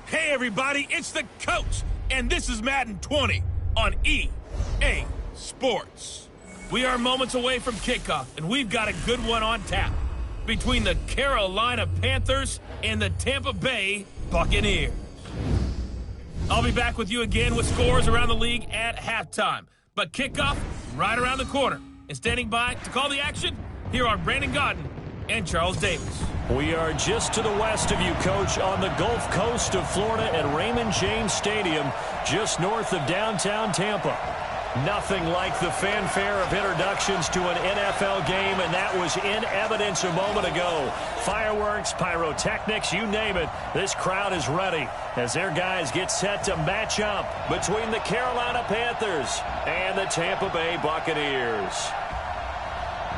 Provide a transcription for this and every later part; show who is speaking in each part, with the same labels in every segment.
Speaker 1: Hey everybody, it's the coach, and this is Madden 20 on EA Sports. We are moments away from kickoff, and we've got a good one on tap between the Carolina Panthers and the Tampa Bay Buccaneers. I'll be back with you again with scores around the league at halftime, but kickoff right around the corner. And standing by to call the action, here are Brandon Godden and Charles Davis.
Speaker 2: We are just to the west of you, Coach, on the Gulf Coast of Florida at Raymond James Stadium, just north of downtown Tampa. Nothing like the fanfare of introductions to an NFL game, and that was in evidence a moment ago. Fireworks, pyrotechnics, you name it. This crowd is ready as their guys get set to match up between the Carolina Panthers and the Tampa Bay Buccaneers.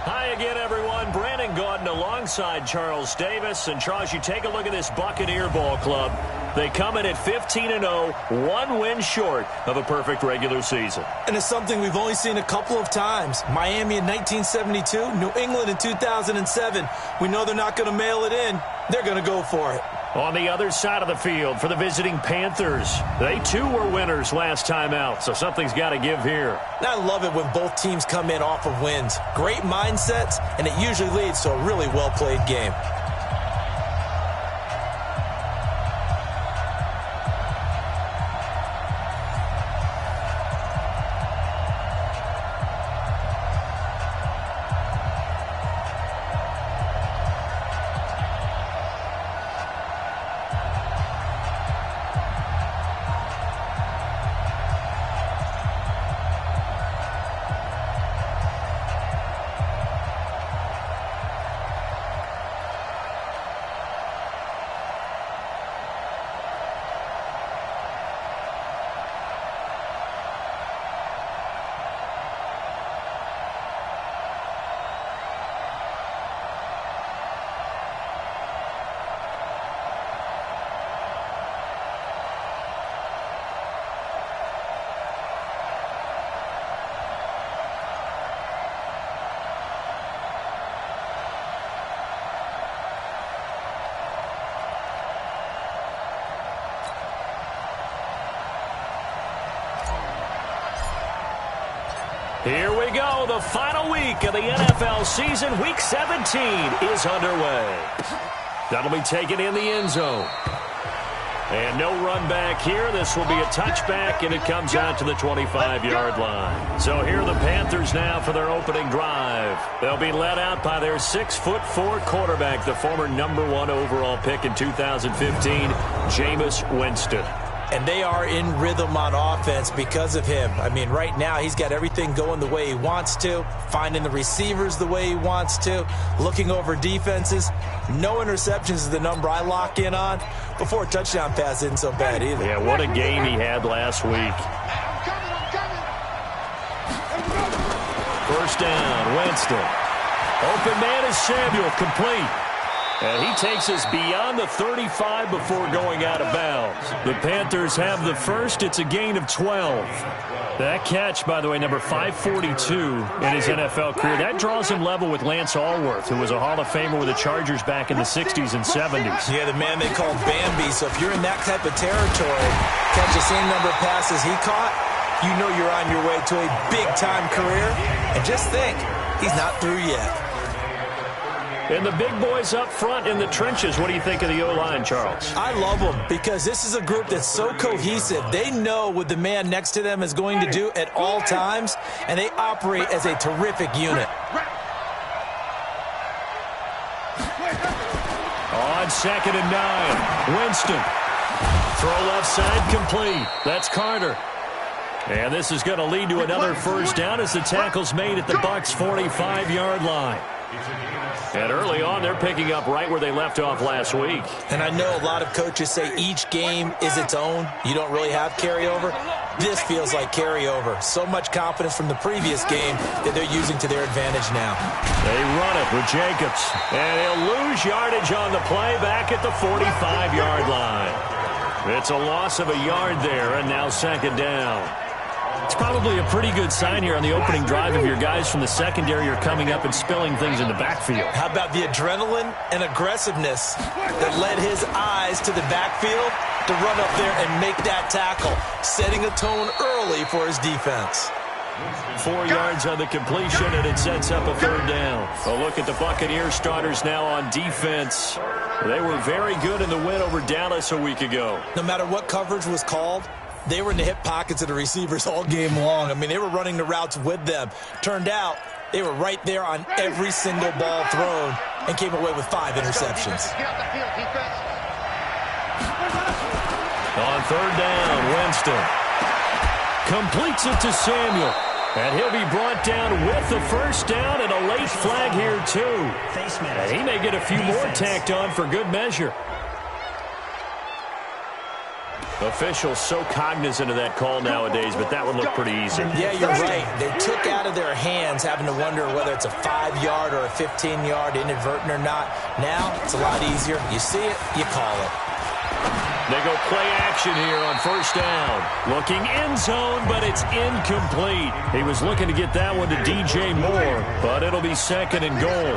Speaker 2: Hi again, everyone. Brandon Gaudin alongside Charles Davis. And, Charles, you take a look at this Buccaneer ball club. They come in at 15-0, one win short of a perfect regular season.
Speaker 3: And it's something we've only seen a couple of times. Miami in 1972, New England in 2007. We know they're not going to mail it in. They're going to go for it.
Speaker 2: On the other side of the field for the visiting Panthers, they too were winners last time out, so something's got to give here.
Speaker 3: And I love it when both teams come in off of wins. Great mindsets, and it usually leads to a really well-played game.
Speaker 2: Here we go. The final week of the NFL season. Week 17 is underway. That'll be taken in the end zone. And no run back here. This will be a touchback, and it comes out to the 25-yard line. So here are the Panthers now for their opening drive. They'll be led out by their 6'4" quarterback, the former #1 overall pick in 2015, Jameis Winston.
Speaker 3: And they are in rhythm on offense because of him. I mean, right now he's got everything going the way he wants to, finding the receivers the way he wants to, looking over defenses. No interceptions is the number I lock in on. Before a touchdown pass isn't so bad either.
Speaker 2: Yeah, what a game he had last week. First down, Winston. Open man is Samuel, complete. And he takes us beyond the 35 before going out of bounds. The Panthers have the first. It's a gain of 12. That catch, by the way, number 542 in his NFL career, that draws him level with Lance Allworth, who was a Hall of Famer with the Chargers back in the 60s and 70s.
Speaker 3: Yeah, the man they called Bambi. So if you're in that type of territory, catch the same number of passes he caught, you know you're on your way to a big-time career. And just think, he's not through yet.
Speaker 2: And the big boys up front in the trenches. What do you think of the O-line, Charles?
Speaker 3: I love them because this is a group that's so cohesive. They know what the man next to them is going to do at all times, and they operate as a terrific unit.
Speaker 2: On 2nd and 9, Winston. Throw left side complete. That's Carter. And this is going to lead to another first down as the tackle's made at the Bucs' 45-yard line. And early on, they're picking up right where they left off last week.
Speaker 3: And I know a lot of coaches say each game is its own. You don't really have carryover. This feels like carryover. So much confidence from the previous game that they're using to their advantage now.
Speaker 2: They run it with Jacobs. And he'll lose yardage on the play back at the 45-yard line. It's a loss of a yard there, and now 2nd down. It's probably a pretty good sign here on the opening drive of your guys from the secondary are coming up and spilling things in the backfield.
Speaker 3: How about the adrenaline and aggressiveness that led his eyes to the backfield? to run up there and make that tackle, setting a tone early for his defense.
Speaker 2: 4 yards on the completion, and it sets up a third down. A look at the Buccaneers starters now on defense. They were very good in the win over Dallas a week ago.
Speaker 3: No matter what coverage was called, they were in the hip pockets of the receivers all game long. I mean, they were running the routes with them. Turned out, they were right there on every single ball thrown and came away with 5 interceptions.
Speaker 2: On third down, Winston completes it to Samuel. And he'll be brought down with the first down and a late flag here, too. And he may get a few more tacked on for good measure. Officials so cognizant of that call nowadays, but that one looked pretty easy.
Speaker 3: Yeah, you're right. They took out of their hands having to wonder whether it's a 5-yard or a 15-yard inadvertent or not. Now, it's a lot easier. You see it, you call it.
Speaker 2: They go play action here on first down. Looking end zone, but it's incomplete. He was looking to get that one to DJ Moore, but it'll be second and goal.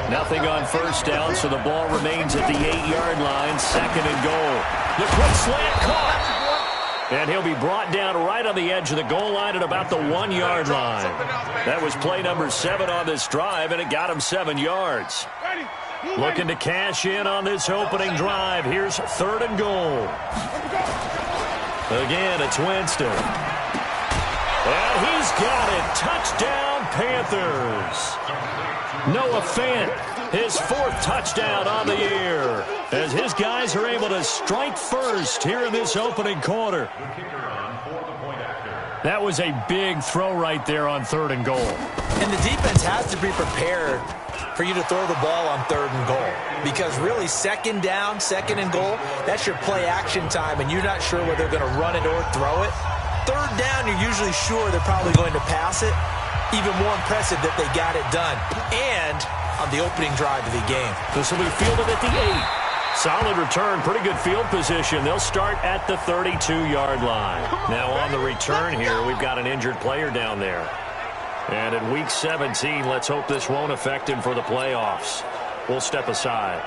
Speaker 2: Nothing on first down, so the ball remains at the 8-yard line, second and goal. The quick slant caught. And he'll be brought down right on the edge of the goal line at about the 1-yard line. That was play number 7 on this drive, and it got him 7 yards. Looking to cash in on this opening drive. Here's third and goal. Again, it's Winston. And he's got it. Touchdown, Panthers. Noah Fant, his 4th touchdown on the year, as his guys are able to strike first here in this opening quarter. That was a big throw right there on third and goal.
Speaker 3: And the defense has to be prepared for you to throw the ball on third and goal. Because really, second down, second and goal, that's your play action time, and you're not sure whether they're going to run it or throw it. Third down, you're usually sure they're probably going to pass it. Even more impressive that they got it done. And on the opening drive of the game.
Speaker 2: This will be fielded at the 8. Solid return, pretty good field position. They'll start at the 32-yard line. Now on the return here, we've got an injured player down there. And in Week 17, let's hope this won't affect him for the playoffs. We'll step aside.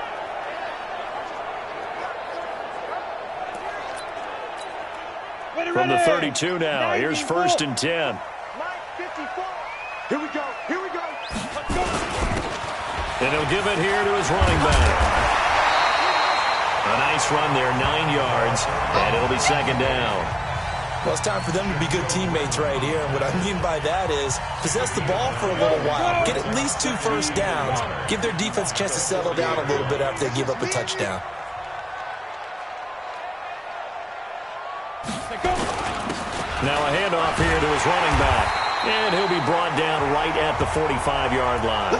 Speaker 2: From the 32 now, here's first and 10.
Speaker 4: Here we go, here we go.
Speaker 2: And he'll give it here to his running back. A nice run there, 9 yards, and it'll be second down.
Speaker 3: Well, it's time for them to be good teammates right here. And what I mean by that is possess the ball for a little while. Get at least 2 first downs. Give their defense a chance to settle down a little bit after they give up a touchdown.
Speaker 2: Now a handoff here to his running back. And he'll be brought down right at the 45-yard line.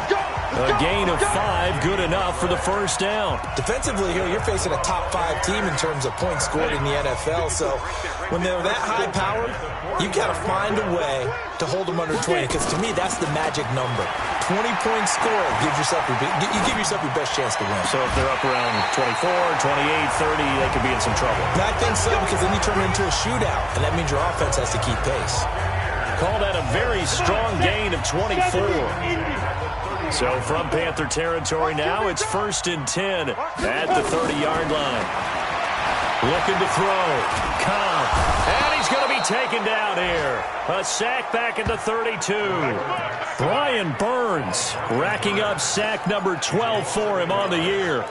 Speaker 2: A gain of 5, good enough for the first down.
Speaker 3: Defensively here, you're facing a top 5 team in terms of points scored in the NFL. So when they're that high powered, you've got to find a way to hold them under 20. Because to me, that's the magic number. 20 points scored gives yourself you give yourself your best chance to win.
Speaker 2: So if they're up around 24, 28, 30, they could be in some trouble.
Speaker 3: And I think so, because then you turn it into a shootout, and that means your offense has to keep pace.
Speaker 2: Call that a very strong gain of 24. So from Panther territory now, it's first and 10 at the 30-yard line. Looking to throw. Cobb. And he's going to be taken down here. A sack back at the 32. Brian Burns racking up sack number 12 for him on the year.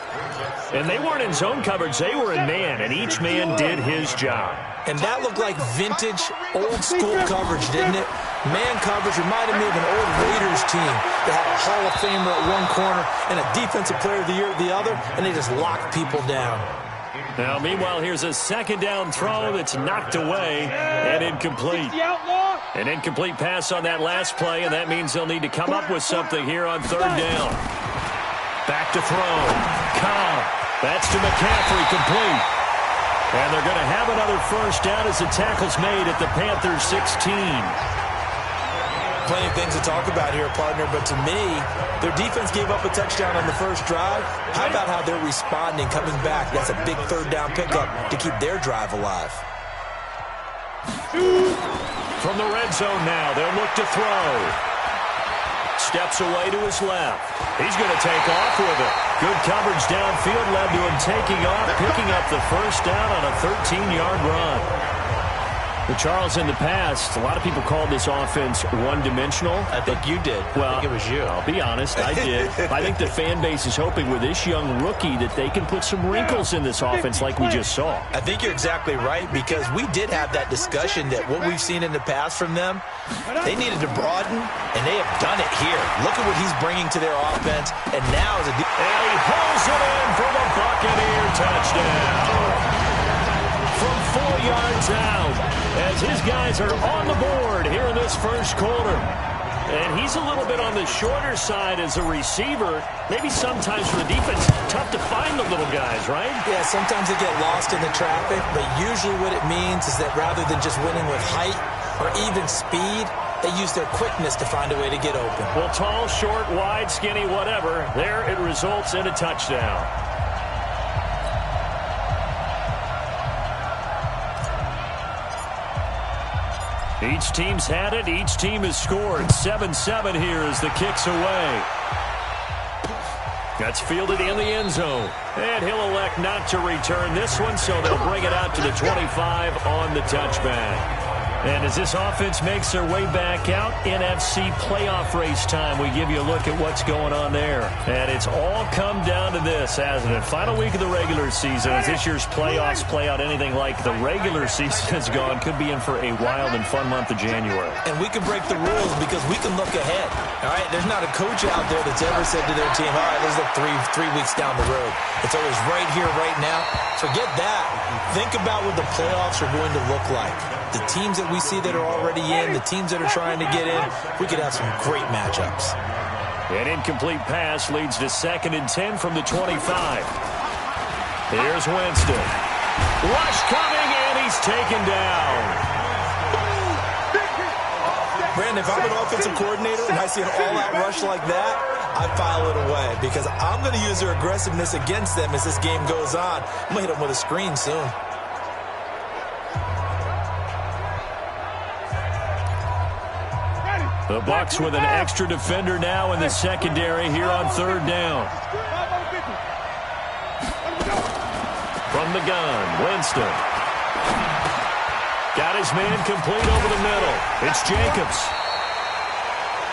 Speaker 2: And they weren't in zone coverage. They were in man, and each man did his job.
Speaker 3: And that looked like vintage, old-school coverage, didn't it? Man coverage reminded me of an old Raiders team that had a Hall of Famer at one corner and a Defensive Player of the Year at the other, and they just locked people down.
Speaker 2: Now, meanwhile, here's a second down throw that's knocked away and incomplete. An incomplete pass on that last play, and that means they'll need to come up with something here on third down. Back to throw. Cobb. That's to McCaffrey, complete. And they're going to have another first down as the tackle's made at the Panthers' 16.
Speaker 3: Plenty of things to talk about here, partner, but to me, their defense gave up a touchdown on the first drive. How about how they're responding, coming back? That's a big third down pickup to keep their drive alive.
Speaker 2: From the red zone now, they'll look to throw. Steps away to his left. He's going to take off with it. Good coverage downfield led to him taking off, picking up the first down on a 13-yard run. Well, Charles, in the past, a lot of people called this offense one-dimensional.
Speaker 3: I think you did.
Speaker 2: Well,
Speaker 3: I think it was you.
Speaker 2: I'll be honest, I did. I think the fan base is hoping with this young rookie that they can put some wrinkles in this offense like we just saw.
Speaker 3: I think you're exactly right, because we did have that discussion that what we've seen in the past from them, they needed to broaden, and they have done it here. Look at what he's bringing to their offense, and now is a...
Speaker 2: And he pulls it in for the Buccaneer touchdown. From 4 yards out, as his guys are on the board here in this first quarter. And he's a little bit on the shorter side as a receiver. Maybe sometimes for the defense, tough to find the little guys, right?
Speaker 3: Yeah, sometimes they get lost in the traffic, but usually what it means is that rather than just winning with height or even speed, they use their quickness to find a way to get open.
Speaker 2: Well, tall, short, wide, skinny, whatever, there it results in a touchdown. Each team's had it. Each team has scored. 7-7 here as the kick's away. That's fielded in the end zone. And he'll elect not to return this one, so they'll bring it out to the 25 on the touchback. And as this offense makes their way back out, NFC playoff race time, we give you a look at what's going on there. And it's all come down to this, hasn't it? Final week of the regular season. As this year's playoffs play out anything like the regular season has gone, could be in for a wild and fun month of January.
Speaker 3: And we can break the rules because we can look ahead. All right, there's not a coach out there that's ever said to their team, all right, let's look three weeks down the road. It's always right here, right now. Forget that. Think about what the playoffs are going to look like. The teams that we see that are already in, the teams that are trying to get in, we could have some great matchups.
Speaker 2: An incomplete pass leads to 2nd and 10 from the 25. Here's Winston. Rush coming, and he's taken down.
Speaker 3: Brandon, if I'm an offensive coordinator and I see an all-out rush like that, I file it away because I'm going to use their aggressiveness against them as this game goes on. I'm going to hit them with a screen soon.
Speaker 2: The Bucs with an extra defender now in the secondary here on 3rd down. From the gun, Winston. Got his man complete over the middle. It's Jacobs.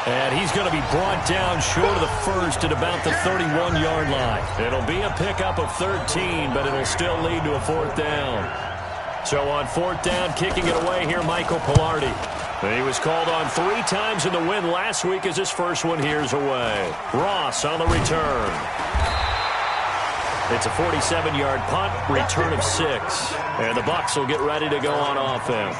Speaker 2: And he's going to be brought down short of the first at about the 31-yard line. It'll be a pickup of 13, but it'll still lead to a 4th down. So on 4th down, kicking it away here, Michael Pilardi. He was called on 3 times in the win last week as his first one here's away. Ross on the return. It's a 47-yard punt, return of 6. And the Bucs will get ready to go on offense.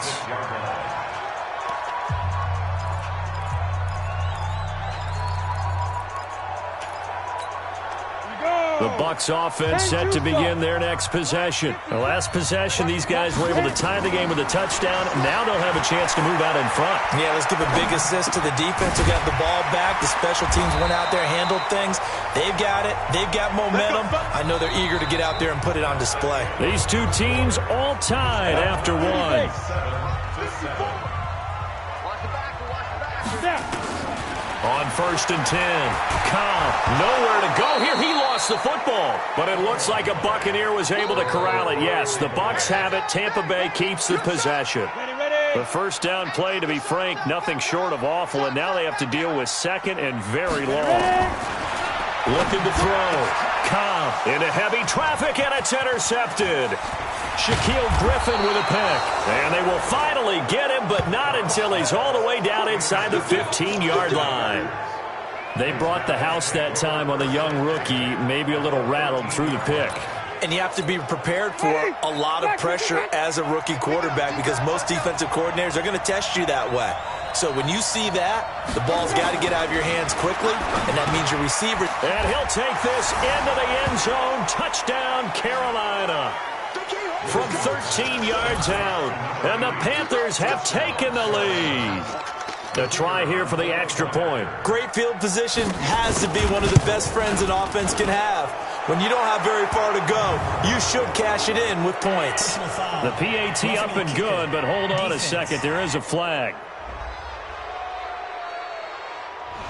Speaker 2: The Bucs offense set to begin their next possession. The last possession, these guys were able to tie the game with a touchdown. Now they'll have a chance to move out in front.
Speaker 3: Yeah, let's give a big assist to the defense who got the ball back. The special teams went out there, handled things. They've got it. They've got momentum. I know they're eager to get out there and put it on display.
Speaker 2: These two teams all tied after one. On 1st and 10, Cobb, nowhere to go here. He lost the football, but it looks like a Buccaneer was able to corral it. Yes, the Bucs have it. Tampa Bay keeps the possession. The first down play, to be frank, nothing short of awful, and now they have to deal with 2nd and very long. Looking to throw. Cobb into heavy traffic, and it's intercepted. Shaquille Griffin with a pick. And they will finally get him, but not until he's all the way down inside the 15-yard line. They brought the house that time on the young rookie, maybe a little rattled through the pick.
Speaker 3: And you have to be prepared for a lot of pressure as a rookie quarterback because most defensive coordinators are going to test you that way. So when you see that, the ball's got to get out of your hands quickly, and that means your receiver.
Speaker 2: And he'll take this into the end zone. Touchdown, Carolina. From 13 yards out, and the Panthers have taken the lead. The try here for the extra point.
Speaker 3: Great field position has to be one of the best friends an offense can have. When you don't have very far to go, you should cash it in with points.
Speaker 2: The PAT up and good, but hold on a second. There is a flag.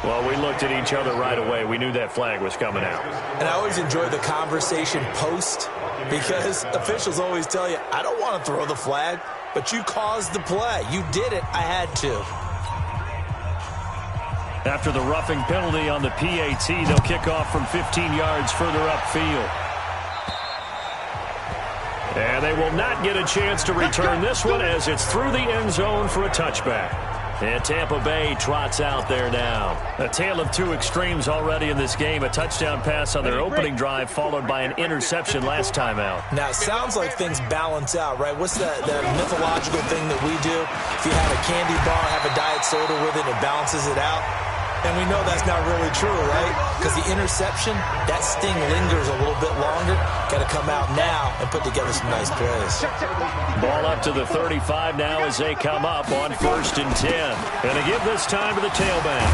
Speaker 2: Well, we looked at each other right away. We knew that flag was coming out.
Speaker 3: And I always enjoy the conversation post because officials always tell you, I don't want to throw the flag, but you caused the play. You did it. I had to.
Speaker 2: After the roughing penalty on the PAT, they'll kick off from 15 yards further upfield. And they will not get a chance to return this one as it's through the end zone for a touchback. And Tampa Bay trots out there now. A tale of two extremes already in this game. A touchdown pass on their opening drive followed by an interception last time out.
Speaker 3: Now, it sounds like things balance out, right? What's that mythological thing that we do? If you have a candy bar, have a diet soda with it, it balances it out. And we know that's not really true, right? Because the interception, that sting lingers a little bit longer. Got to come out now and put together some nice plays.
Speaker 2: Ball up to the 35 now as they come up on 1st and 10. And they give this time to the tailback.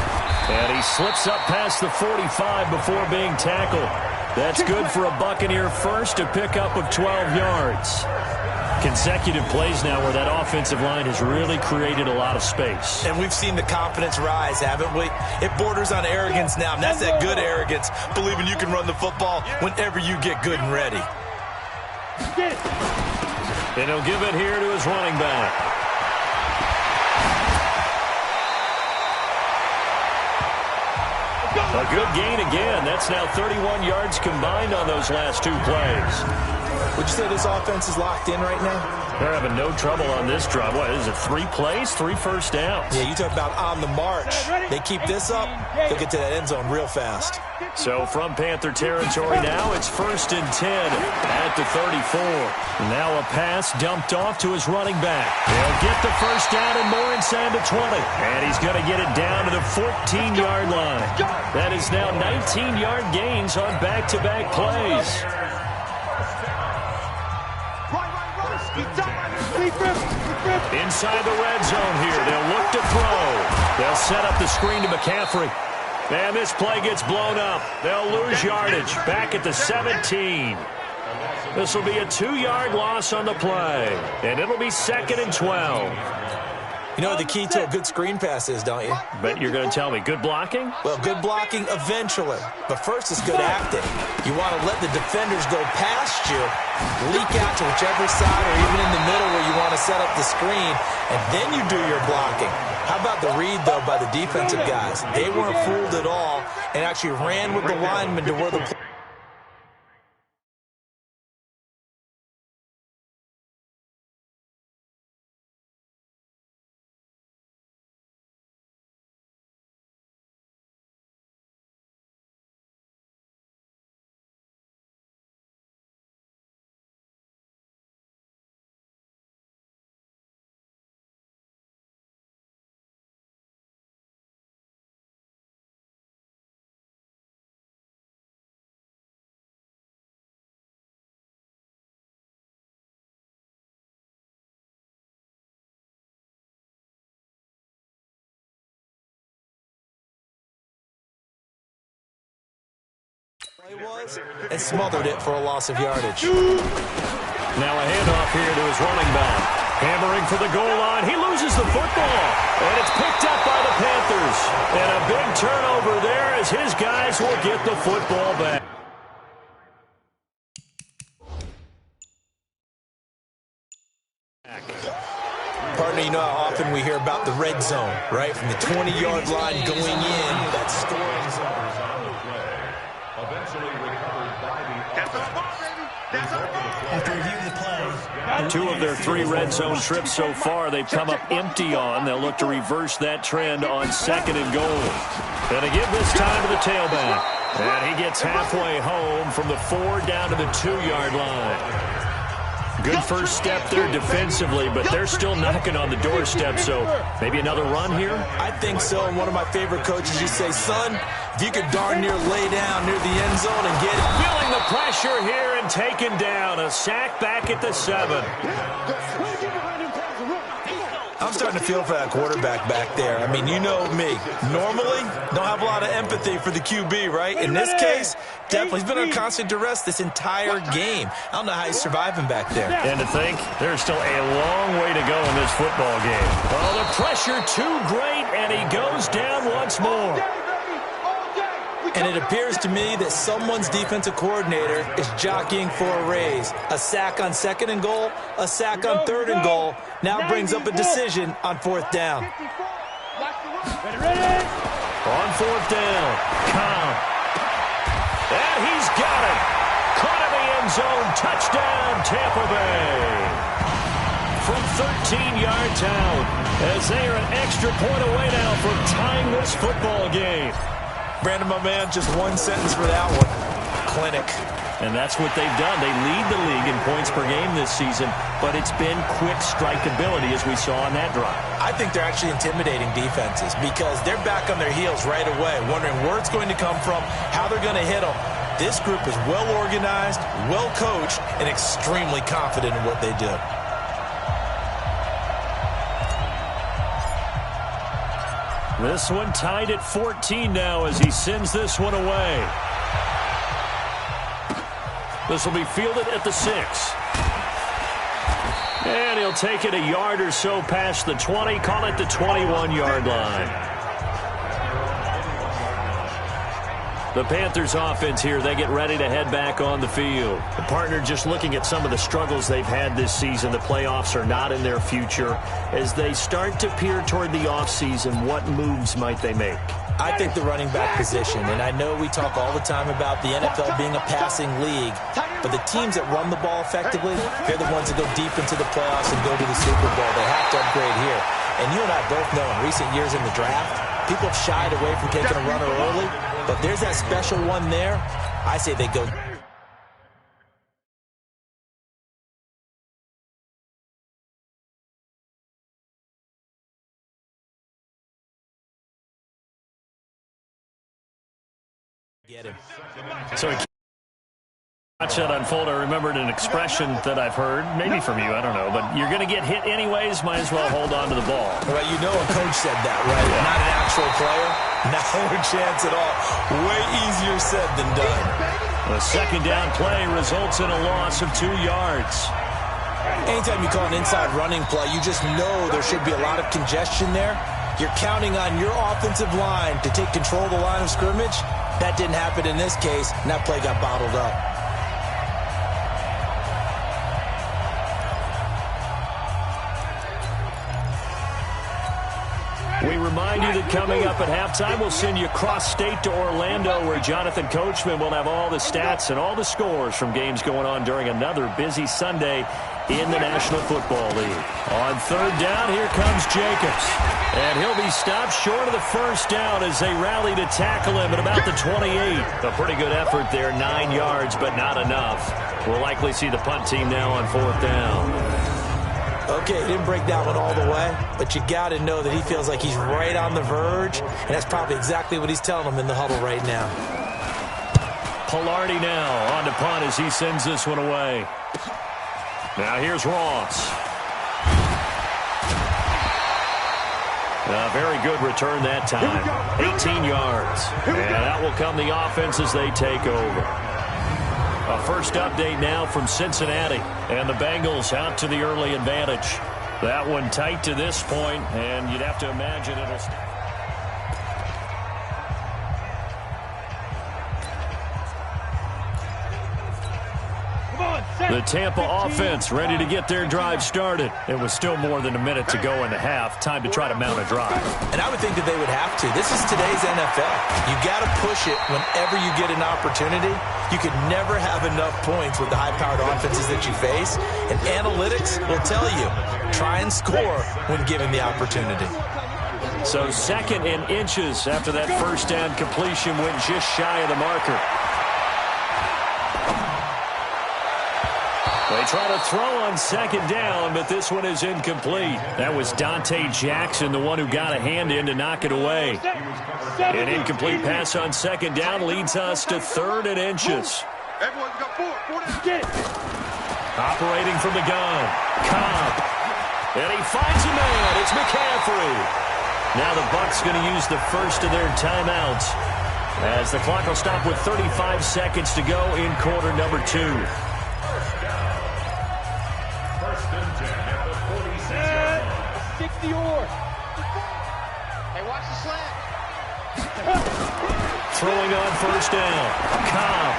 Speaker 2: And he slips up past the 45 before being tackled. That's good for a Buccaneer first, a pickup of 12 yards. Consecutive plays now where that offensive line has really created a lot of space.
Speaker 3: And we've seen the confidence rise, haven't we? It borders on arrogance now, and that's that good arrogance, believing you can run the football whenever you get good and ready.
Speaker 2: And he'll give it here to his running back. A good gain again. That's now 31 yards combined on those last two plays.
Speaker 3: Would you say this offense is locked in right now?
Speaker 2: They're having no trouble on this drive. What is it, 3 plays, 3 first downs?
Speaker 3: Yeah, you talk about on the march. They keep this up, they'll get to that end zone real fast.
Speaker 2: So from Panther territory now, it's 1st and 10 at the 34. Now a pass dumped off to his running back. He'll get the first down and more inside the 20. And he's going to get it down to the 14-yard line. That is now 19-yard gains on back-to-back plays. Inside the red zone here. They'll look to throw. They'll set up the screen to McCaffrey. And this play gets blown up. They'll lose yardage. Back at the 17. This will be a 2-yard loss on the play. And it'll be 2nd and 12.
Speaker 3: You know what the key to a good screen pass is, don't you?
Speaker 2: Bet you're going to tell me. Good blocking?
Speaker 3: Well, good blocking eventually. But first it's good acting. You want to let the defenders go past you, leak out to whichever side or even in the middle where you want to set up the screen, and then you do your blocking. How about the read, though, by the defensive guys? They weren't fooled at all and actually ran with the linemen to where the play. Was and smothered it for a loss of yardage.
Speaker 2: Now a handoff here to his running back. Hammering for the goal line. He loses the football. And it's picked up by the Panthers. And a big turnover there as his guys will get the football back.
Speaker 3: Partner, you know how often we hear about the red zone, right? From the 20-yard line going in, that scoring zone.
Speaker 5: After reviewing the play.
Speaker 2: 2 of their 3 red zone trips so far, they've come up empty on. They'll look to reverse that trend on 2nd and goal. And to give this time to the tailback. And he gets halfway home from the 4 down to the 2-yard line. Good first step there defensively, but they're still knocking on the doorstep, so maybe another run here?
Speaker 3: I think so, and one of my favorite coaches, you say, son, if you could darn near lay down near the end zone and get it.
Speaker 2: Feeling the pressure here and taken down. A sack back at the 7.
Speaker 3: I'm starting to feel for that quarterback back there. I mean, you know me. Normally, don't have a lot of empathy for the QB, right? In this case, definitely. He's been under constant duress this entire game. I don't know how he's surviving back there.
Speaker 2: And to think, there's still a long way to go in this football game. Well, the pressure too great, and he goes down once more.
Speaker 3: And it appears to me that someone's defensive coordinator is jockeying for a raise. A sack on 2nd and goal, a sack on 3rd and goal. Now brings up a decision on 4th down.
Speaker 2: On 4th down, Cobb. And he's got it. Caught in the end zone. Touchdown, Tampa Bay. From 13 yards out, as they are an extra point away now from tying this football game.
Speaker 3: Brandon, my man, just one sentence for that one. Clinic.
Speaker 2: And that's what they've done. They lead the league in points per game this season, but it's been quick strikeability as we saw on that drive.
Speaker 3: I think they're actually intimidating defenses because they're back on their heels right away, wondering where it's going to come from, how they're going to hit them. This group is well organized, well coached, and extremely confident in what they do.
Speaker 2: This one tied at 14 now as he sends this one away. This will be fielded at the 6. And he'll take it a yard or so past the 20, call it the 21-yard line. The Panthers offense here, they get ready to head back on the field. The partner just looking at some of the struggles they've had this season. The playoffs are not in their future. As they start to peer toward the offseason, what moves might they make?
Speaker 3: I think the running back position, and I know we talk all the time about the NFL being a passing league, but the teams that run the ball effectively, they're the ones that go deep into the playoffs and go to the Super Bowl. They have to upgrade here. And you and I both know in recent years in the draft, people have shied away from taking a runner early, but there's that special one there. I say they go. Get him.
Speaker 2: So watch that unfold. I remembered an expression that I've heard, maybe from you, I don't know, but you're going to get hit anyways, might as well hold on to the ball.
Speaker 3: Well, you know a coach said that, right? Yeah. Not an actual player. Not a chance at all. Way easier said than done.
Speaker 2: The 2nd down play results in a loss of 2 yards.
Speaker 3: Anytime you call an inside running play, you just know there should be a lot of congestion there. You're counting on your offensive line to take control of the line of scrimmage. That didn't happen in this case, and that play got bottled up.
Speaker 2: We remind you that coming up at halftime, we'll send you cross-state to Orlando, where Jonathan Coachman will have all the stats and all the scores from games going on during another busy Sunday in the National Football League. On 3rd down, here comes Jacobs. And he'll be stopped short of the 1st down as they rally to tackle him at about the 28. A pretty good effort there, 9 yards, but not enough. We'll likely see the punt team now on 4th down.
Speaker 3: Okay, he didn't break that one all the way, but you got to know that he feels like he's right on the verge, and that's probably exactly what he's telling them in the huddle right now.
Speaker 2: Pilardi now on to punt as he sends this one away. Now here's Ross. A very good return that time. 18 yards. And that will come the offense as they take over. A first update now from Cincinnati. And the Bengals out to the early advantage. That one tight to this point, and you'd have to imagine it'll stay. The Tampa offense ready to get their drive started. It was still more than a minute to go in the half. Time to try to mount a drive.
Speaker 3: And I would think that they would have to. This is today's NFL. You got to push it whenever you get an opportunity. You could never have enough points with the high-powered offenses that you face. And analytics will tell you, try and score when given the opportunity.
Speaker 2: So 2nd and inches after that 1st down completion went just shy of the marker. They try to throw on 2nd down, but this one is incomplete. That was Dante Jackson, the one who got a hand in to knock it away. An incomplete pass on 2nd down leads us to 3rd and inches. Operating from the gun, Cobb. And he finds a man. It's McCaffrey. Now the Bucs going to use the first of their timeouts as the clock will stop with 35 seconds to go in quarter number 2. throwing on first down. Cobb.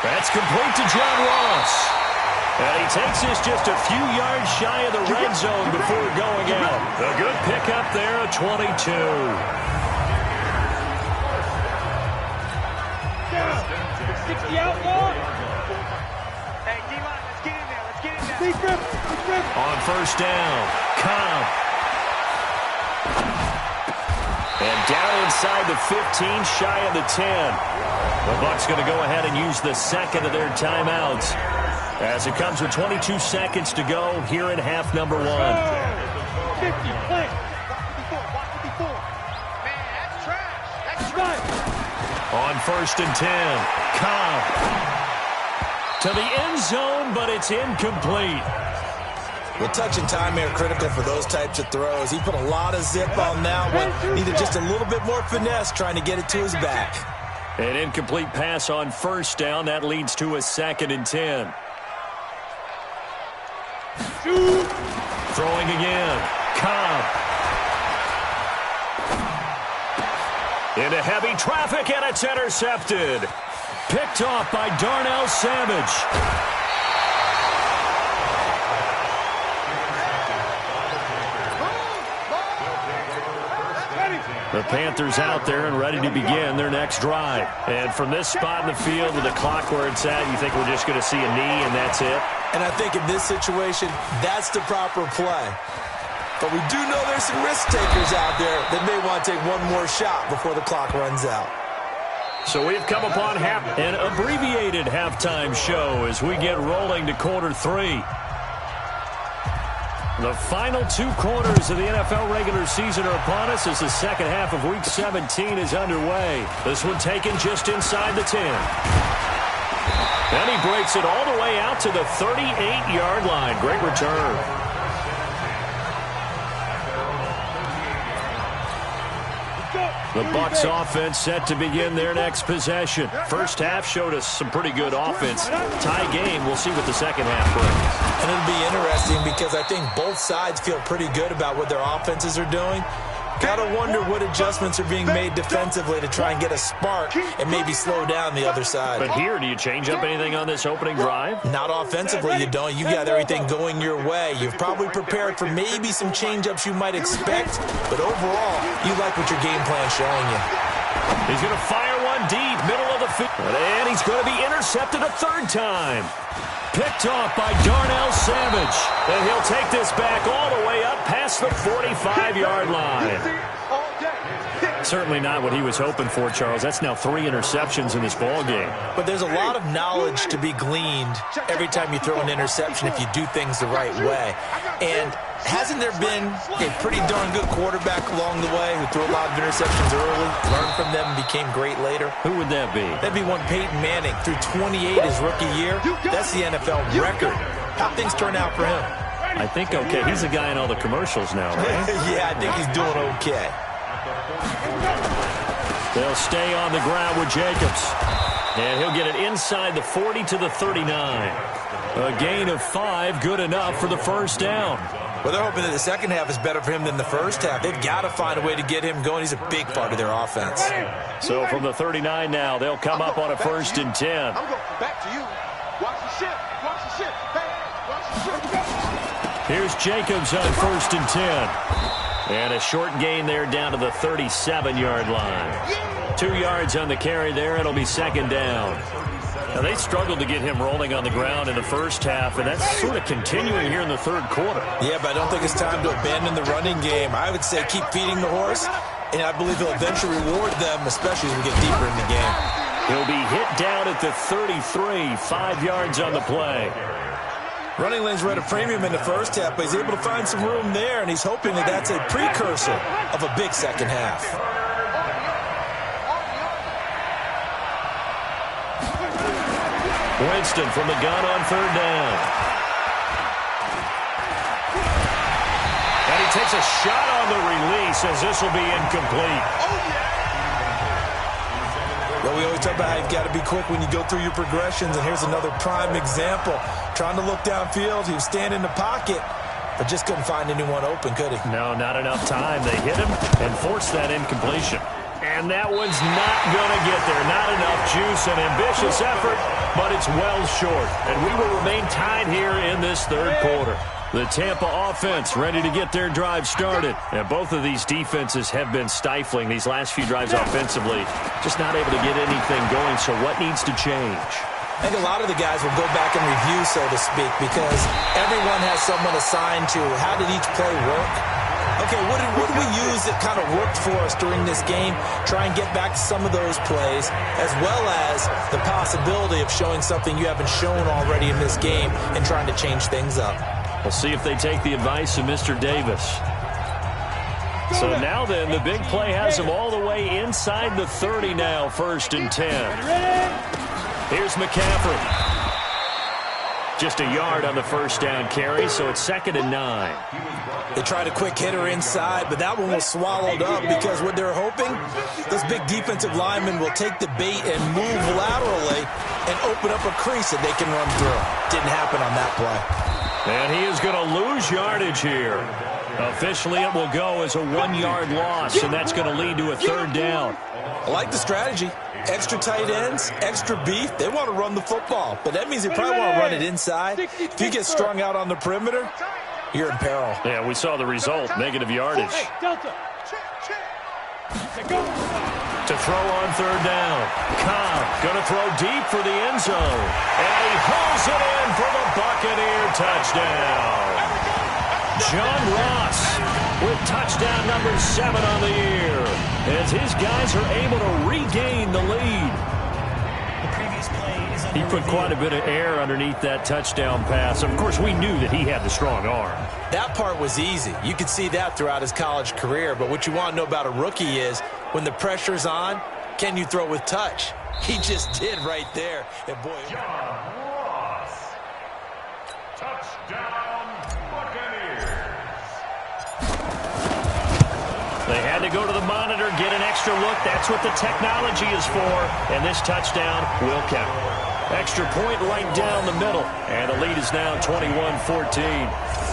Speaker 2: That's complete to John Ross. And he takes this just a few yards shy of the red zone before going out. A good pickup there at 22.
Speaker 4: 60 out long. Hey, D-line, let's get in there. Let's get in there.
Speaker 2: On first down, Cobb. And down inside the 15, shy of the 10. The Bucs going to go ahead and use the second of their timeouts as it comes with 22 seconds to go here in half number 1.
Speaker 4: 50, play. Watch it before. Man, that's trash. That's trash.
Speaker 2: On first and 10, Cobb. To the end zone, but it's incomplete.
Speaker 3: Well, touch and time are critical for those types of throws. He put a lot of zip on that one. Needed just a little bit more finesse trying to get it to his back.
Speaker 2: An incomplete pass on first down. That leads to a 2nd and 10. Throwing again. Cobb. Into heavy traffic, and it's intercepted. Picked off by Darnell Savage. The Panthers out there and ready to begin their next drive. And from this spot in the field with the clock where it's at, you think we're just going to see a knee and that's it?
Speaker 3: And I think in this situation, that's the proper play. But we do know there's some risk takers out there that may want to take one more shot before the clock runs out.
Speaker 2: So we've come upon an abbreviated halftime show as we get rolling to quarter 3. The final 2 quarters of the NFL regular season are upon us as the second half of Week 17 is underway. This one taken just inside the 10. And he breaks it all the way out to the 38-yard line. Great return. The Bucs offense set to begin their next possession. First half showed us some pretty good offense. Tie game, we'll see what the second half brings.
Speaker 3: And it'll be interesting because I think both sides feel pretty good about what their offenses are doing. Gotta wonder what adjustments are being made defensively to try and get a spark and maybe slow down the other side.
Speaker 2: But here, do you change up anything on this opening drive?
Speaker 3: Not offensively, you don't. You got everything going your way. You've probably prepared for maybe some change-ups you might expect, but overall, you like what your game plan's showing you.
Speaker 2: He's going to fire one deep, middle of the field, and he's going to be intercepted a 3rd time. Picked off by Darnell Savage. And he'll take this back all the way up past the 45-yard line. Certainly not what he was hoping for, Charles. That's now 3 interceptions in this ball game.
Speaker 3: But there's a lot of knowledge to be gleaned every time you throw an interception if you do things the right way. And hasn't there been a pretty darn good quarterback along the way who threw a lot of interceptions early, learned from them, and became great later?
Speaker 2: Who would that be?
Speaker 3: That'd be one Peyton Manning. Threw 28 his rookie year. That's the NFL record. How'd things turn out for him?
Speaker 2: I think okay. He's the guy in all the commercials now, right?
Speaker 3: Yeah, I think he's doing okay.
Speaker 2: They'll stay on the ground with Jacobs. And he'll get it inside the 40 to the 39. A gain of 5, good enough for the first down.
Speaker 3: Well, they're hoping that the second half is better for him than the first half. They've got to find a way to get him going. He's a big part of their offense.
Speaker 2: So from the 39 now, they'll come up on a 1st and 10.
Speaker 4: I'm going back to you. Watch the ship. Watch the ship. Hey, watch the ship.
Speaker 2: Here's Jacobs on 1st and 10. And a short gain there down to the 37-yard line. 2 yards on the carry there. It'll be 2nd down. Now, they struggled to get him rolling on the ground in the first half, and that's sort of continuing here in the 3rd quarter.
Speaker 3: Yeah, but I don't think it's time to abandon the running game. I would say keep feeding the horse, and I believe he'll eventually reward them, especially as we get deeper in the game.
Speaker 2: He'll be hit down at the 33, 5 yards on the play.
Speaker 3: Running lanes were at a premium in the first half, but he's able to find some room there, and he's hoping that that's a precursor of a big second half.
Speaker 2: Winston from the gun on 3rd down. And he takes a shot on the release as this will be incomplete.
Speaker 3: Well, we always talk about how you've got to be quick when you go through your progressions, and here's another prime example. Trying to look downfield, he was standing in the pocket, but just couldn't find anyone open, could he?
Speaker 2: No, not enough time. They hit him and forced that incompletion. And that one's not going to get there. Not enough juice, an ambitious effort, but it's well short. And we will remain tied here in this third quarter. The Tampa offense ready to get their drive started. And both of these defenses have been stifling these last few drives offensively. Just not able to get anything going, so what needs to change?
Speaker 3: I think a lot of the guys will go back and review, so to speak, because everyone has someone assigned to how did each play work. Okay, what did we use that kind of worked for us during this game? Try and get back to some of those plays, as well as the possibility of showing something you haven't shown already in this game and trying to change things up.
Speaker 2: We'll see if they take the advice of Mr. Davis. So now then, the big play has them all the way inside the 30 now, 1st and 10. Here's McCaffrey. Just a yard on the first down carry, so it's 2nd and 9.
Speaker 3: They tried a quick hitter inside, but that one was swallowed up because what they're hoping, those big defensive linemen will take the bait and move laterally and open up a crease that they can run through. Didn't happen on that play.
Speaker 2: And he is going to lose yardage here. Officially, it will go as a 1-yard loss, and that's going to lead to a 3rd down.
Speaker 3: I like the strategy. Extra tight ends, extra beef. They want to run the football, but that means they probably want to run it inside. If you get strung out on the perimeter, you're in peril.
Speaker 2: Yeah, we saw the result, negative yardage. To throw on 3rd down. Cobb going to throw deep for the end zone. And he hauls it in for the Buccaneer touchdown. John Ross with touchdown number 7 on the year, as his guys are able to regain the lead. He put quite a bit of air underneath that touchdown pass. Of course, we knew that he had the strong arm.
Speaker 3: That part was easy. You could see that throughout his college career. But what you want to know about a rookie is when the pressure's on, can you throw with touch? He just did right there. And boy,
Speaker 6: John Ross. Touchdown Buccaneers.
Speaker 2: They had to go to the monitor, get an extra look. That's what the technology is for. And this touchdown will count. Extra point right down the middle. And the lead is now 21-14.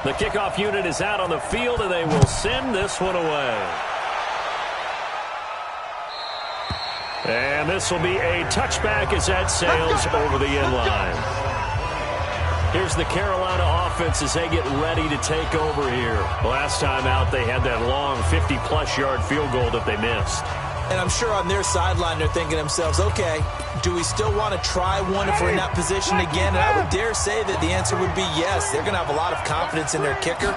Speaker 2: The kickoff unit is out on the field, and they will send this one away. And this will be a touchback as that sails over the end line. Here's the Carolina offense as they get ready to take over here. Last time out, they had that long 50-plus yard field goal that they missed.
Speaker 3: And I'm sure on their sideline they're thinking to themselves, okay, do we still want to try one if we're in that position again? And I would dare say that the answer would be yes. They're going to have a lot of confidence in their kicker.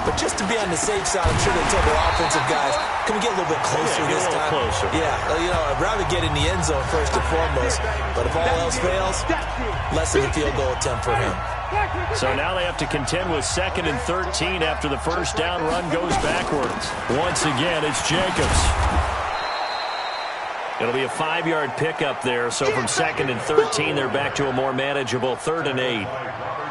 Speaker 3: But just to be on the safe side, I'm sure they tell their offensive guys, can we get a little bit closer this time?
Speaker 2: Closer.
Speaker 3: Yeah, you know, I'd rather get in the end zone first and foremost. But if all else fails, less of a field goal attempt for him.
Speaker 2: So now they have to contend with 2nd and 13 after the first down run goes backwards. Once again, it's Jacobs. It'll be a 5-yard pickup there, so from 2nd and 13, they're back to a more manageable 3rd and 8.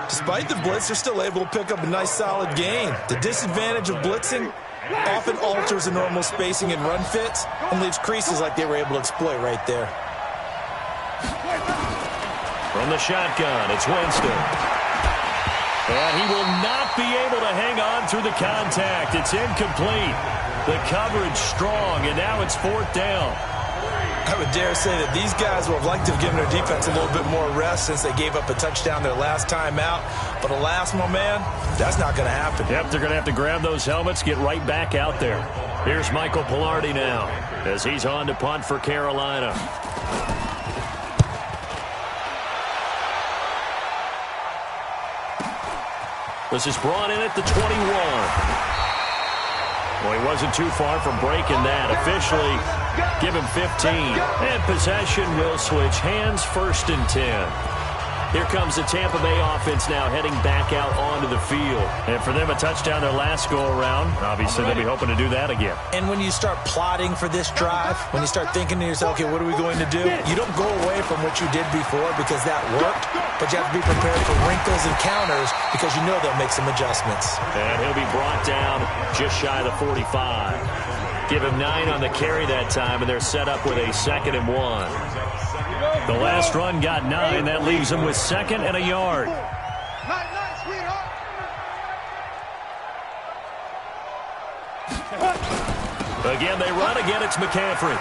Speaker 3: Despite the blitz, they're still able to pick up a nice, solid gain. The disadvantage of blitzing often alters the normal spacing and run fits and leaves creases like they were able to exploit right there.
Speaker 2: From the shotgun, it's Winston. And he will not be able to hang on through the contact. It's incomplete. The coverage strong, and now it's 4th down.
Speaker 3: I would dare say that these guys would have liked to have given their defense a little bit more rest since they gave up a touchdown their last time out. But alas, my man, that's not going to happen.
Speaker 2: Yep, they're going to have to grab those helmets, get right back out there. Here's Michael Pilardi now as he's on to punt for Carolina. This is brought in at the 21. Well, he wasn't too far from breaking that. Officially, give him 15. And possession will switch hands, 1st and 10. Here comes the Tampa Bay offense now heading back out onto the field. And for them, a touchdown their last go-around. Obviously, they'll be hoping to do that again.
Speaker 3: And when you start plotting for this drive, when you start thinking to yourself, okay, what are we going to do? You don't go away from what you did before because that worked, but you have to be prepared for wrinkles and counters because you know they'll make some adjustments.
Speaker 2: And he'll be brought down just shy of the 45. Give him 9 on the carry that time, and they're set up with a 2nd and 1. The last run got 9. That leaves them with 2nd and a yard. Again, they run. Again, it's McCaffrey.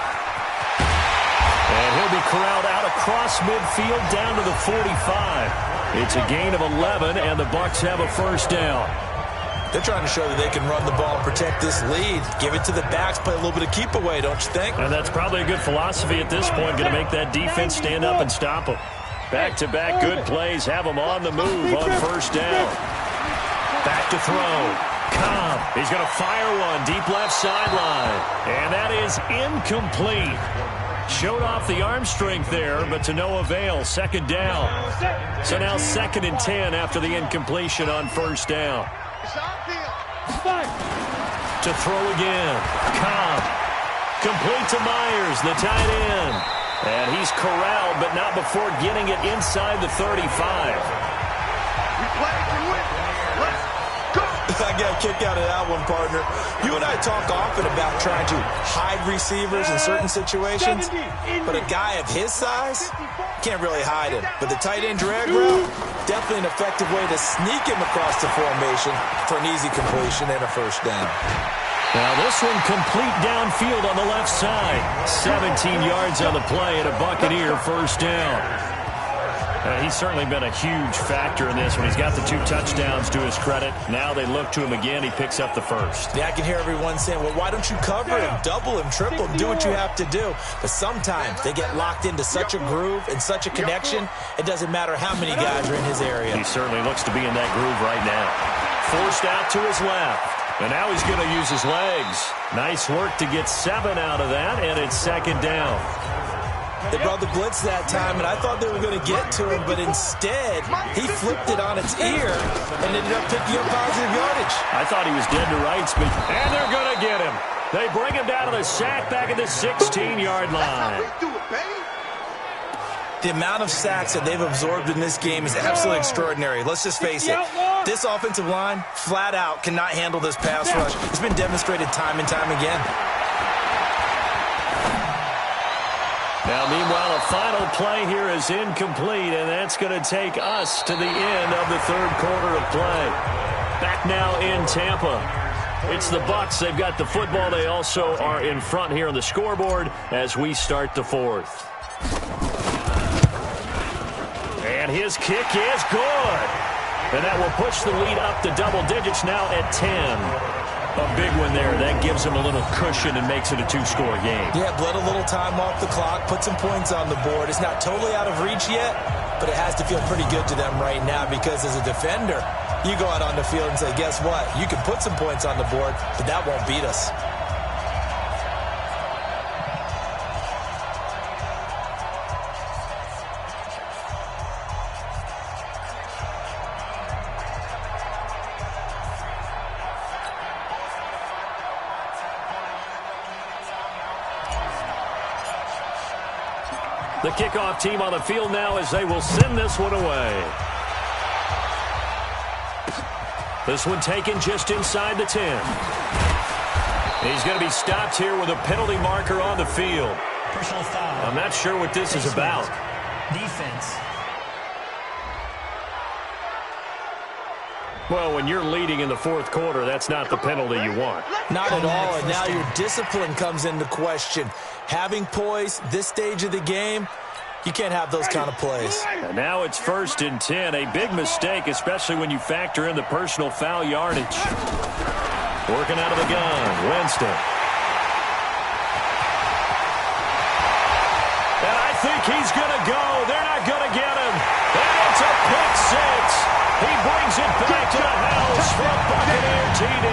Speaker 2: And he'll be corralled out across midfield down to the 45. It's a gain of 11, and the Bucs have a 1st down.
Speaker 3: They're trying to show that they can run the ball and protect this lead. Give it to the backs, play a little bit of keep away, don't you think?
Speaker 2: And that's probably a good philosophy at this point, going to make that defense stand up and stop them. Back-to-back good plays have them on the move on 1st down. Back to throw. Cobb, he's going to fire one deep left sideline. And that is incomplete. Showed off the arm strength there, but to no avail. 2nd down. So now 2nd and 10 after the incompletion on 1st down. To throw again. Cobb. Complete to Myers, the tight end. And he's corralled, but not before getting it inside the 35.
Speaker 4: We play to win. Let's go.
Speaker 3: I got a kick out of that one, partner. You and I talk often about trying to hide receivers in certain situations, but a guy of his size can't really hide him. But the tight end drag route, definitely an effective way to sneak him across the formation for an easy completion and a 1st down.
Speaker 2: Now this one complete downfield on the left side. 17 yards on the play and a Buccaneer 1st down. He's certainly been a huge factor in this one. He's got the 2 touchdowns to his credit. Now they look to him again. He picks up the 1st.
Speaker 3: Yeah, I can hear everyone saying, well, why don't you cover him, double him, triple him, do what you have to do. But sometimes they get locked into such a groove and such a connection, it doesn't matter how many guys are in his area.
Speaker 2: He certainly looks to be in that groove right now. Forced out to his left. And now he's going to use his legs. Nice work to get 7 out of that, and it's 2nd down.
Speaker 3: They brought the blitz that time, and I thought they were going to get to him, but instead, he flipped it on its ear and ended up picking up positive yardage.
Speaker 2: I thought he was dead to rights, and they're going to get him. They bring him down to the sack back at the 16-yard line.
Speaker 3: The amount of sacks that they've absorbed in this game is absolutely extraordinary. Let's just face it. This offensive line, flat out, cannot handle this pass rush. It's been demonstrated time and time again.
Speaker 2: Now, meanwhile, a final play here is incomplete, and that's going to take us to the end of the 3rd quarter of play. Back now in Tampa. It's the Bucs. They've got the football. They also are in front here on the scoreboard as we start the 4th. And his kick is good. And that will push the lead up to double digits now at 10. A big one there. That gives them a little cushion and makes it a 2-score game.
Speaker 3: Yeah, bled a little time off the clock, put some points on the board. It's not totally out of reach yet, but it has to feel pretty good to them right now because as a defender, you go out on the field and say, guess what? You can put some points on the board, but that won't beat us.
Speaker 2: The kickoff team on the field now as they will send this one away. This one taken just inside the 10. He's going to be stopped here with a penalty marker on the field.
Speaker 5: Personal foul.
Speaker 2: I'm not sure what this is about.
Speaker 5: Defense.
Speaker 2: Well, when you're leading in the 4th quarter, that's not the penalty you want.
Speaker 3: Not at all, and now your discipline comes into question. Having poise, this stage of the game, you can't have those kind of plays.
Speaker 2: And now it's 1st and 10. A big mistake, especially when you factor in the personal foul yardage. Working out of the gun, Winston. he's going to go. They're not going to get him. And it's a pick six. He brings it back to the house from Buccaneer TD.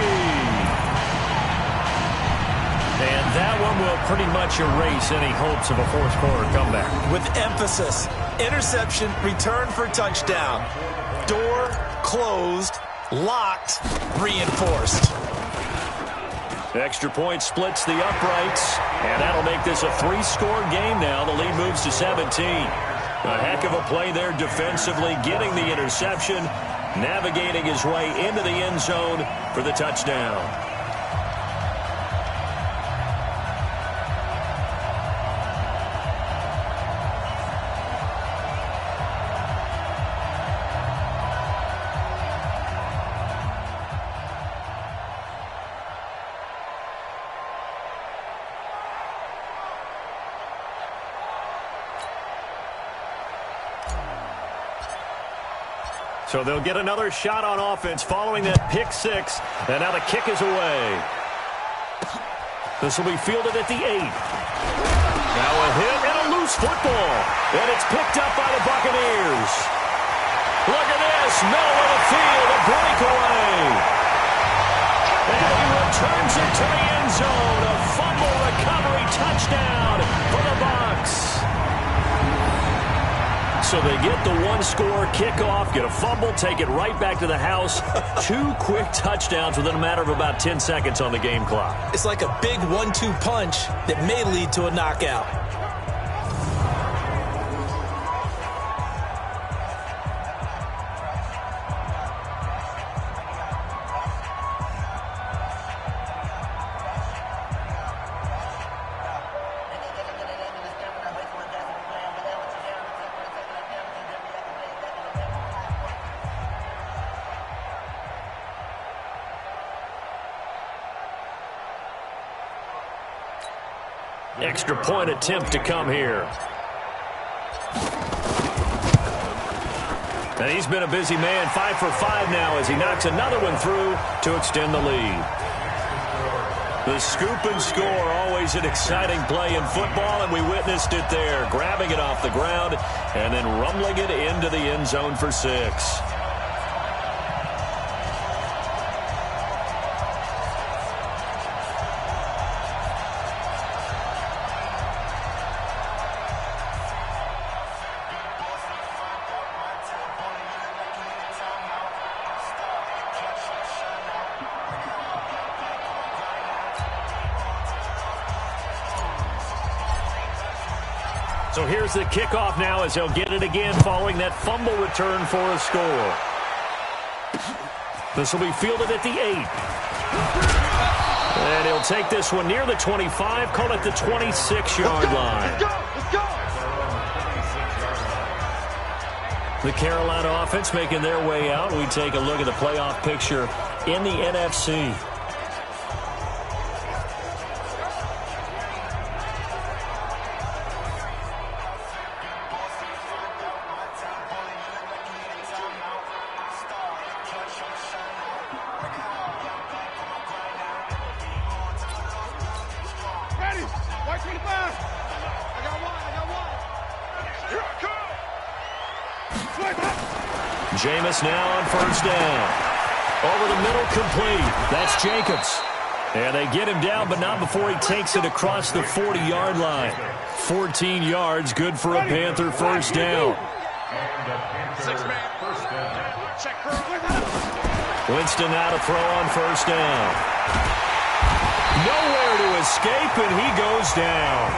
Speaker 2: And that one will pretty much erase any hopes of a fourth-quarter comeback.
Speaker 3: With emphasis, interception, return for touchdown. Door closed, locked, reinforced.
Speaker 2: Extra point splits the uprights, and that'll make this a 3-score game now. The lead moves to 17. A heck of a play there defensively, getting the interception, navigating his way into the end zone for the touchdown. So they'll get another shot on offense following that pick six. And now the kick is away. This will be fielded at the 8. Now a hit and a loose football. And it's picked up by the Buccaneers. Look at this. Middle of the field, a breakaway. And he returns it to the end zone. A fumble recovery touchdown for the Bucs. So they get the one-score kickoff, get a fumble, take it right back to the house. 2 quick touchdowns within a matter of about 10 seconds on the game clock.
Speaker 3: It's like a big 1-2 punch that may lead to a knockout.
Speaker 2: Extra point attempt to come here. And he's been a busy man, 5 for 5 now as he knocks another one through to extend the lead. The scoop and score, always an exciting play in football, and we witnessed it there, grabbing it off the ground and then rumbling it into the end zone for 6. So here's the kickoff now as he'll get it again following that fumble return for a score. This will be fielded at the 8. And he'll take this one near the 25, call it the 26-yard line.
Speaker 4: Let's go!
Speaker 2: The Carolina offense making their way out. We take a look at the playoff picture in the NFC. Jameis now on first down. Over the middle, complete. That's Jacobs. And they get him down, but not before he takes it across the 40-yard line. 14 yards, good for a Panther first down. Winston now to throw on first down. Nowhere to escape, and he goes down.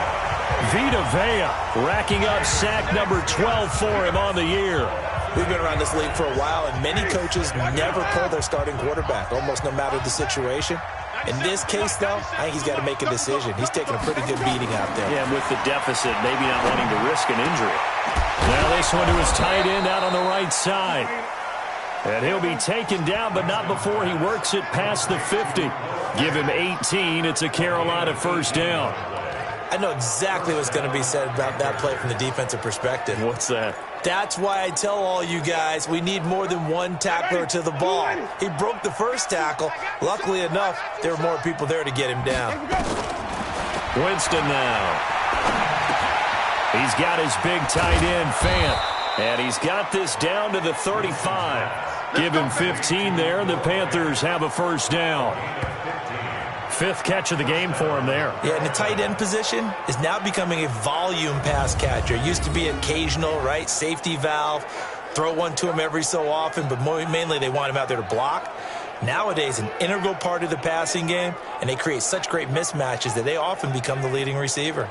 Speaker 2: Vita Vea racking up sack number 12 for him on the year.
Speaker 3: We've been around this league for a while, and many coaches never pull their starting quarterback, almost no matter the situation. In this case, though, I think he's got to make a decision. He's taking a pretty good beating out there.
Speaker 2: Yeah, with the deficit, maybe not wanting to risk an injury. Now this one to his tight end out on the right side. And he'll be taken down, but not before he works it past the 50. Give him 18. It's a Carolina first down.
Speaker 3: I know exactly what's going to be said about that play from the defensive perspective.
Speaker 2: What's that?
Speaker 3: That's why I tell all you guys we need more than one tackler to the ball. He broke the first tackle. Luckily enough, there were more people there to get him down.
Speaker 2: Winston now. He's got his big tight end, Fant. And he's got this down to the 35. Give him 15 there. The Panthers have a first down. 5th catch of the game for him there.
Speaker 3: Yeah, and the tight end position is now becoming a volume pass catcher. It used to be occasional, right? Safety valve. Throw one to him every so often, but mainly they want him out there to block. Nowadays, an integral part of the passing game, and they create such great mismatches that they often become the leading receiver.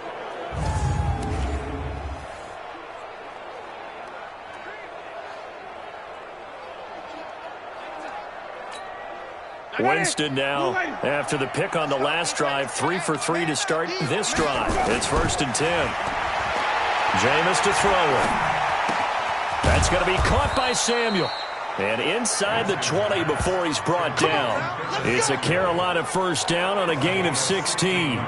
Speaker 2: Winston now, after the pick on the last drive, 3 for 3 to start this drive. It's 1st and 10. Jameis to throw it. That's going to be caught by Samuel. And inside the 20 before he's brought down. It's a Carolina first down on a gain of 16.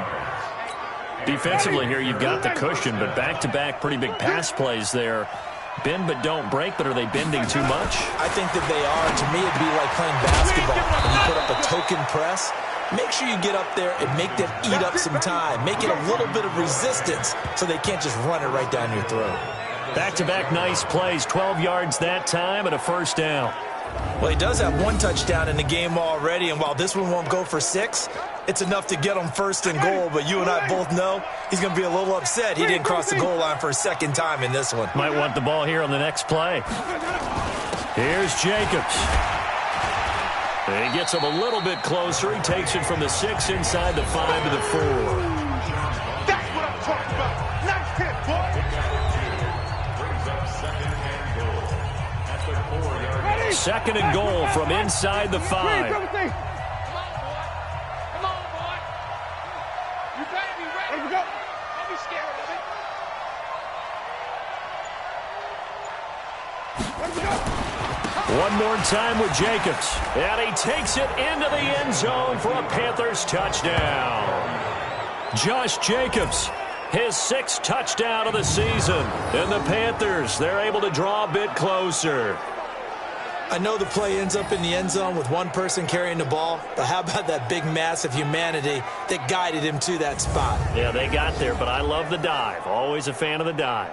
Speaker 2: Defensively here, you've got the cushion, but back-to-back pretty big pass plays there. Bend but don't break, but are they bending too much?
Speaker 3: I think that they are. To me, it'd be like playing basketball. When you put up a token press, make sure you get up there and make them eat up some time. Make it a little bit of resistance so they can't just run it right down your throat.
Speaker 2: Back-to-back nice plays, 12 yards that time and a first down.
Speaker 3: Well, he does have 1 touchdown in the game already, and while this one won't go for 6, it's enough to get him 1st and goal, but you and I both know he's going to be a little upset he didn't cross the goal line for a 2nd time in this one.
Speaker 2: Might want the ball here on the next play. Here's Jacobs. And he gets him a little bit closer. He takes it from the 6 inside the 5 to the 4.
Speaker 4: That's what I'm talking about. Nice hit, boy.
Speaker 6: Ready?
Speaker 2: 2nd and goal from inside the 5.
Speaker 4: Come on, boy. You better be ready. Let's go. Don't be scared of it. Let's go.
Speaker 2: One more time with Jacobs. And he takes it into the end zone for a Panthers touchdown. Josh Jacobs, his 6th touchdown of the season. And the Panthers, they're able to draw a bit closer.
Speaker 3: I know the play ends up in the end zone with one person carrying the ball, but how about that big mass of humanity that guided him to that spot?
Speaker 2: Yeah, they got there, but I love the dive. Always a fan of the dive.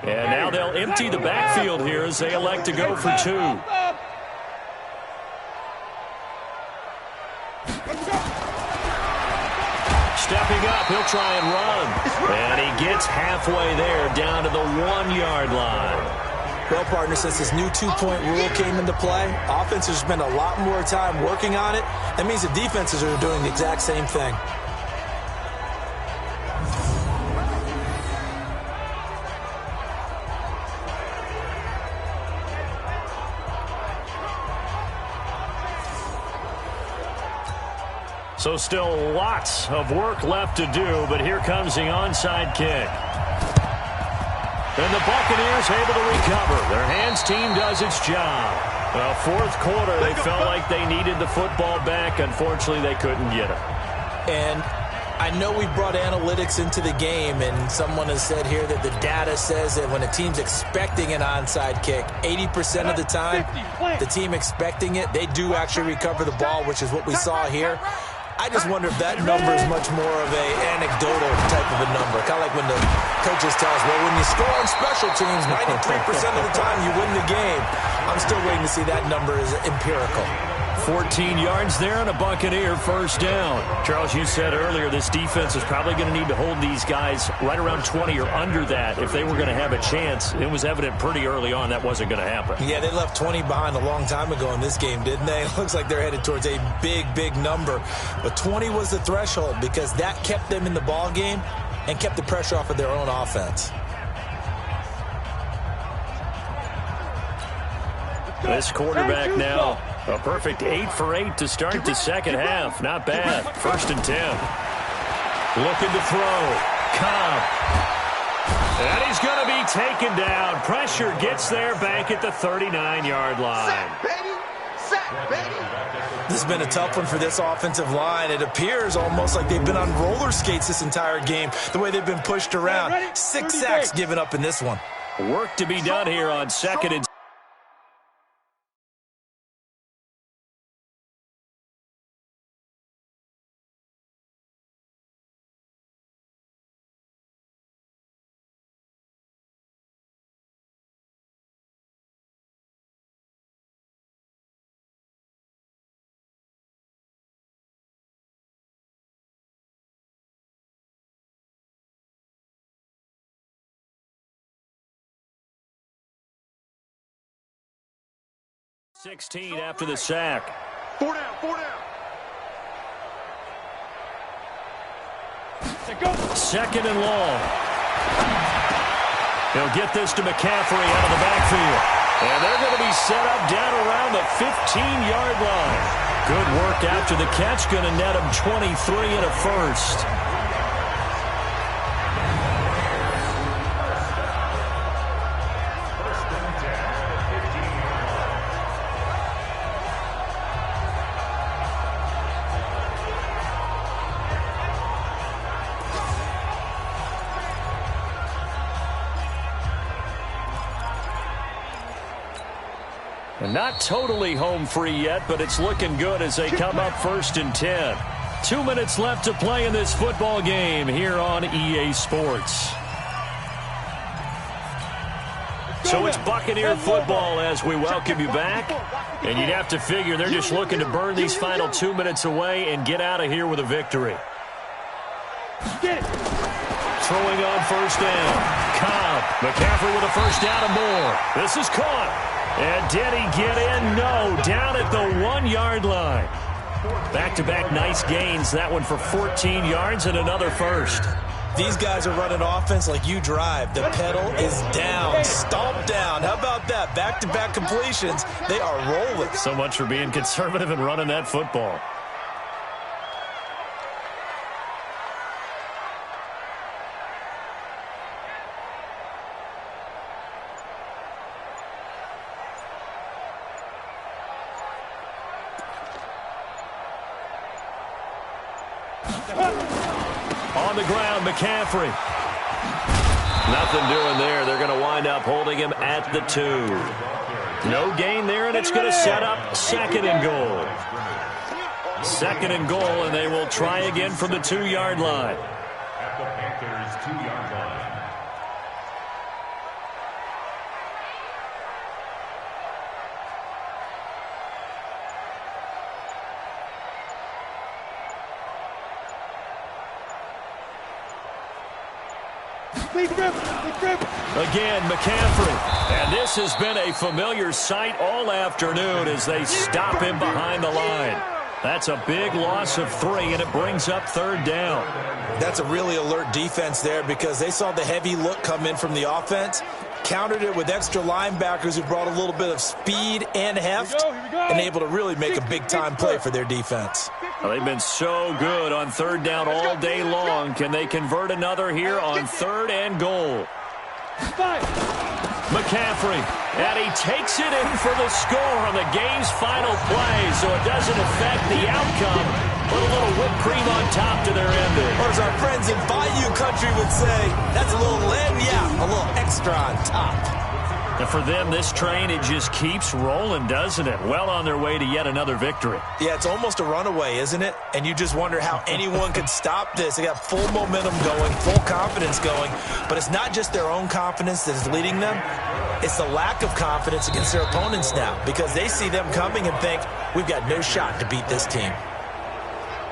Speaker 2: And now they'll empty the backfield here as they elect to go for 2. Stepping up, he'll try and run. And he gets halfway there, down to the 1-yard line.
Speaker 3: Well, partner, since this new 2-point rule came into play, offenses spend a lot more time working on it. That means the defenses are doing the exact same thing.
Speaker 2: So still lots of work left to do, but here comes the onside kick. And the Buccaneers able to recover. Their hands team does its job. Well, 4th quarter, they felt like they needed the football back. Unfortunately, they couldn't get it.
Speaker 3: And I know we brought analytics into the game, and someone has said here that the data says that when a team's expecting an onside kick, 80% of the time, the team expecting it, they do actually recover the ball, which is what we saw here. I just wonder if that number is much more of a anecdotal type of a number. Kind of like when the coaches tell us, well, when you score on special teams, 93% of the time you win the game. I'm still waiting to see that number is empirical.
Speaker 2: 14 yards there and a Buccaneer first down. Charles, you said earlier this defense is probably going to need to hold these guys right around 20 or under that if they were going to have a chance. It was evident pretty early on that wasn't going to happen.
Speaker 3: Yeah, they left 20 behind a long time ago in this game, didn't they? It looks like they're headed towards a big, big number. But 20 was the threshold because that kept them in the ball game and kept the pressure off of their own offense.
Speaker 2: This quarterback now, a perfect 8 for 8 to start the second half. Not bad. 1st and 10. Looking to throw. Cobb. And he's going to be taken down. Pressure gets there back at the 39-yard line.
Speaker 3: This has been a tough one for this offensive line. It appears almost like they've been on roller skates this entire game, the way they've been pushed around. 6 sacks given up in this one.
Speaker 2: Work to be done here on 2nd and 16 after the sack.
Speaker 4: 4 down, 4 down. Go.
Speaker 2: 2nd and long. He'll get this to McCaffrey out of the backfield. And they're going to be set up down around the 15-yard line. Good work after the catch. Going to net him 23 and a first. And not totally home free yet, but it's looking good as they come up 1st and 10. 2 minutes left to play in this football game here on EA Sports. So it's Buccaneer football as we welcome you back. And you'd have to figure they're just looking to burn these final 2 minutes away and get out of here with a victory. Throwing on 1st down. Cobb. McCaffrey with a 1st down and more. This is caught. And did he get in? No. Down at the 1-yard line. Back-to-back nice gains. That one for 14 yards and another first.
Speaker 3: These guys are running offense like you drive. The pedal is down. Stomp down. How about that? Back-to-back completions. They are rolling.
Speaker 2: So much for being conservative and running that football. On the ground, McCaffrey. Nothing doing there. They're going to wind up holding him at the 2. No gain there, and it's going to set up 2nd and goal. 2nd and goal, and they will try again from the 2-yard line.
Speaker 6: At the Panthers' 2-yard line.
Speaker 2: Again, McCaffrey. And this has been a familiar sight all afternoon as they stop him behind the line. That's a big loss of 3, and it brings up 3rd down.
Speaker 3: That's a really alert defense there because they saw the heavy look come in from the offense, countered it with extra linebackers who brought a little bit of speed and heft, and able to really make a big-time play for their defense.
Speaker 2: Well, they've been so good on 3rd down all day long. Can they convert another here on 3rd and goal? McCaffrey, and he takes it in for the score on the game's final play, so it doesn't affect the outcome. Put a little whipped cream on top to their ending.
Speaker 3: Or as our friends in Bayou Country would say, that's a little a little extra on top.
Speaker 2: And for them, this train, it just keeps rolling, doesn't it? Well on their way to yet another victory.
Speaker 3: Yeah, it's almost a runaway, isn't it? And you just wonder how anyone could stop this. They got full momentum going, full confidence going. But it's not just their own confidence that is leading them. It's the lack of confidence against their opponents now because they see them coming and think, we've got no shot to beat this team.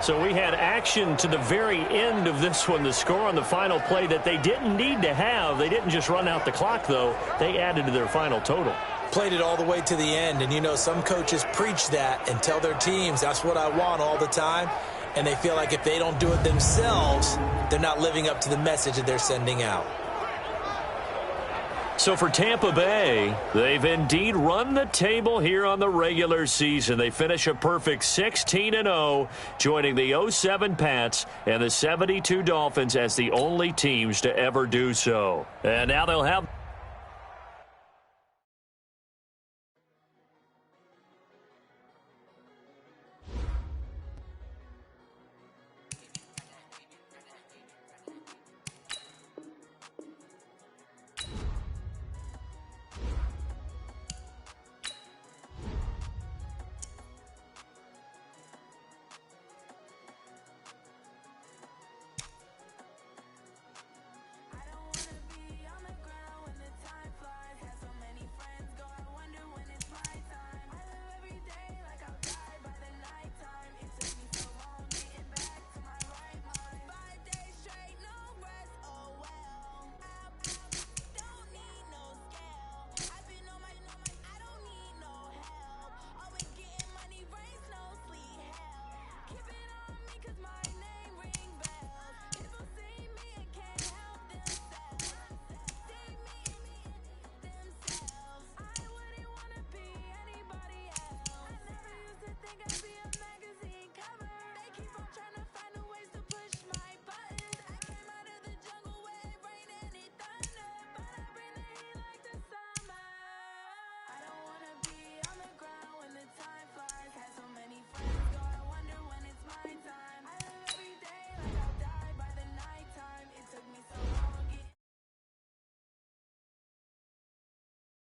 Speaker 2: So we had action to the very end of this one, the score on the final play that they didn't need to have. They didn't just run out the clock, though. They added to their final total.
Speaker 3: Played it all the way to the end, and you know some coaches preach that and tell their teams, that's what I want all the time, and they feel like if they don't do it themselves, they're not living up to the message that they're sending out.
Speaker 2: So for Tampa Bay, they've indeed run the table here on the regular season. They finish a perfect 16-0, joining the 07 Pats and the 72 Dolphins as the only teams to ever do so. And now they'll have